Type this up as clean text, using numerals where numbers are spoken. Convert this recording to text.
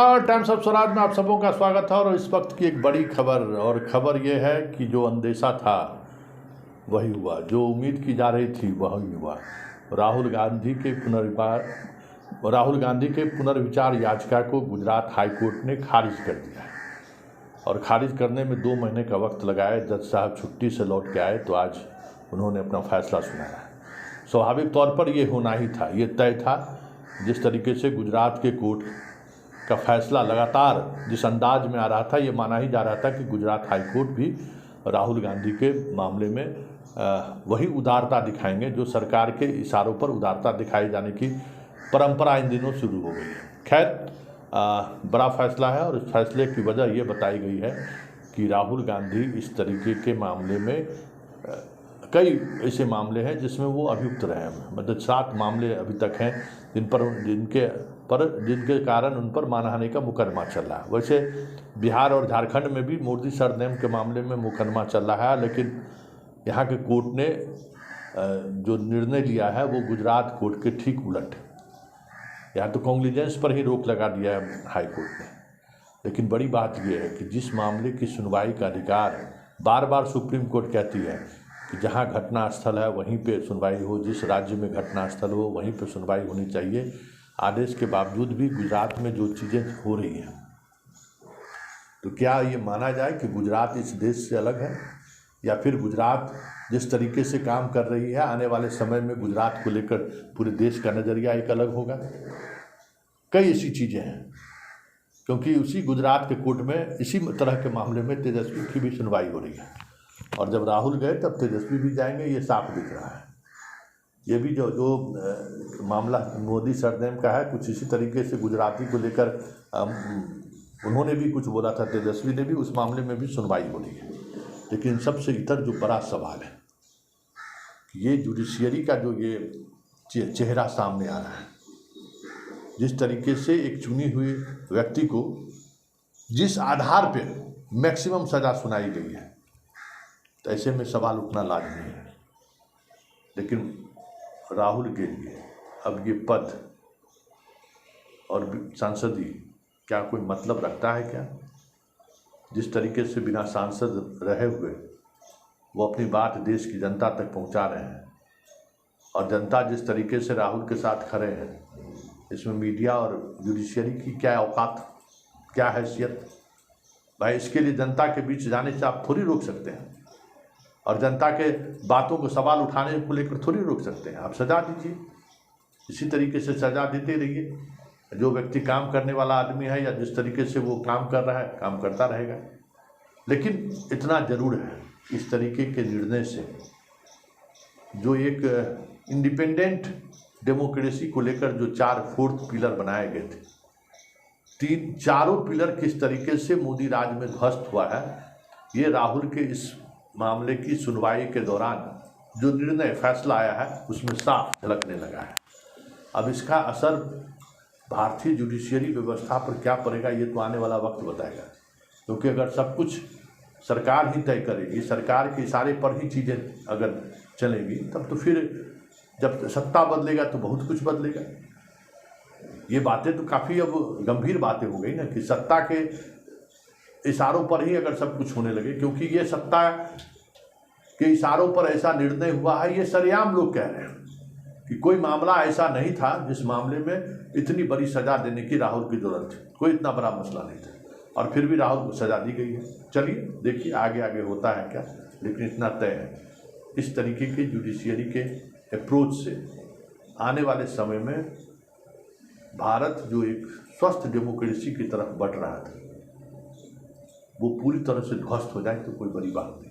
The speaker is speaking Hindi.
टाइम्स ऑफ स्वराज में आप सबों का स्वागत है। और इस वक्त की एक बड़ी खबर, और खबर यह है कि जो अंदेशा था वही हुआ, जो उम्मीद की जा रही थी वही हुआ। राहुल गांधी के पुनर्विचार याचिका को गुजरात हाईकोर्ट ने खारिज कर दिया है। और खारिज करने में 2 महीने का वक्त लगाया। जज साहब छुट्टी से लौट के आए तो आज उन्होंने अपना फैसला सुनाया। स्वाभाविक तौर पर ये होना ही था, ये तय था। जिस तरीके से गुजरात के कोर्ट का फैसला लगातार जिस अंदाज में आ रहा था, ये माना ही जा रहा था कि गुजरात हाई कोर्ट भी राहुल गांधी के मामले में वही उदारता दिखाएंगे जो सरकार के इशारों पर उदारता दिखाए जाने की परंपरा इन दिनों शुरू हो गई है। खैर, बड़ा फैसला है और इस फैसले की वजह ये बताई गई है कि राहुल गांधी इस तरीके के मामले में कई ऐसे मामले हैं जिसमें वो अभियुक्त रहे हैं। मतलब 7 मामले अभी तक हैं जिनके कारण उन पर मानहानि का मुकदमा चल रहा है। वैसे बिहार और झारखंड में भी मोदी सरनेम के मामले में मुकदमा चल रहा है, लेकिन यहाँ के कोर्ट ने जो निर्णय लिया है वो गुजरात कोर्ट के ठीक उलट है। यहाँ तो कॉन्ग्लिजेंस पर ही रोक लगा दिया है हाई कोर्ट ने। लेकिन बड़ी बात यह है कि जिस मामले की सुनवाई का अधिकार बार बार सुप्रीम कोर्ट कहती है कि जहाँ घटना स्थल है वहीं पे सुनवाई हो, जिस राज्य में घटना स्थल हो वहीं पे सुनवाई होनी चाहिए, आदेश के बावजूद भी गुजरात में जो चीज़ें हो रही हैं, तो क्या ये माना जाए कि गुजरात इस देश से अलग है? या फिर गुजरात जिस तरीके से काम कर रही है, आने वाले समय में गुजरात को लेकर पूरे देश का नज़रिया एक अलग होगा? कई ऐसी चीज़ें हैं, क्योंकि उसी गुजरात के कोर्ट में इसी तरह के मामले में तेजस्वी की भी सुनवाई हो रही है। और जब राहुल गए तब तेजस्वी भी जाएंगे, ये साफ दिख रहा है। ये भी जो मामला मोदी सरनेम का है, कुछ इसी तरीके से गुजराती को लेकर उन्होंने भी कुछ बोला था, तेजस्वी ने भी, उस मामले में भी सुनवाई हो रही है। लेकिन सबसे इतर जो बड़ा सवाल है कि ये जुडिशियरी का जो ये चेहरा सामने आ रहा है, जिस तरीके से एक चुनी हुई व्यक्ति को जिस आधार पे मैक्सिमम सज़ा सुनाई गई है, तो ऐसे में सवाल उठना लाजमी है। लेकिन राहुल के लिए अब ये पद और सांसदी क्या कोई मतलब रखता है क्या? जिस तरीके से बिना सांसद रहे हुए वो अपनी बात देश की जनता तक पहुंचा रहे हैं, और जनता जिस तरीके से राहुल के साथ खड़े हैं, इसमें मीडिया और जुडिशियरी की क्या औकात, क्या हैसियत? भाई, इसके लिए जनता के बीच जाने से आप थोड़ी रोक सकते हैं, और जनता के बातों को, सवाल उठाने को लेकर थोड़ी रोक सकते हैं। आप सजा दीजिए, इसी तरीके से सजा देते रहिए। जो व्यक्ति काम करने वाला आदमी है या जिस तरीके से वो काम कर रहा है, काम करता रहेगा। लेकिन इतना ज़रूर है, इस तरीके के निर्णय से जो एक इंडिपेंडेंट डेमोक्रेसी को लेकर जो 4 पिलर बनाए गए थे, चारों पिलर किस तरीके से मोदी राज में ध्वस्त हुआ है, ये राहुल के इस मामले की सुनवाई के दौरान जो निर्णय फैसला आया है उसमें साफ झलकने लगा है। अब इसका असर भारतीय जुडिशियरी व्यवस्था पर क्या पड़ेगा, ये तो आने वाला वक्त बताएगा। क्योंकि अगर सब कुछ सरकार ही तय करेगी, सरकार के इशारे पर ही चीज़ें अगर चलेंगी, तब तो फिर जब सत्ता बदलेगा तो बहुत कुछ बदलेगा। ये बातें तो काफ़ी अब गंभीर बातें हो गई ना, कि सत्ता के इशारों पर ही अगर सब कुछ होने लगे। क्योंकि ये सत्ता के इशारों पर ऐसा निर्णय हुआ है, ये सरेआम लोग कह रहे हैं कि कोई मामला ऐसा नहीं था जिस मामले में इतनी बड़ी सज़ा देने की राहुल की जरूरत थी। कोई इतना बड़ा मसला नहीं था, और फिर भी राहुल को सज़ा दी गई है। चलिए देखिए आगे आगे होता है क्या, लेकिन इतना तय है, इस तरीके के जुडिशियरी के अप्रोच से आने वाले समय में भारत जो एक स्वस्थ डेमोक्रेसी की तरफ बढ़ रहा था, वो पूरी तरह से ध्वस्त हो जाए तो कोई बड़ी बात नहीं।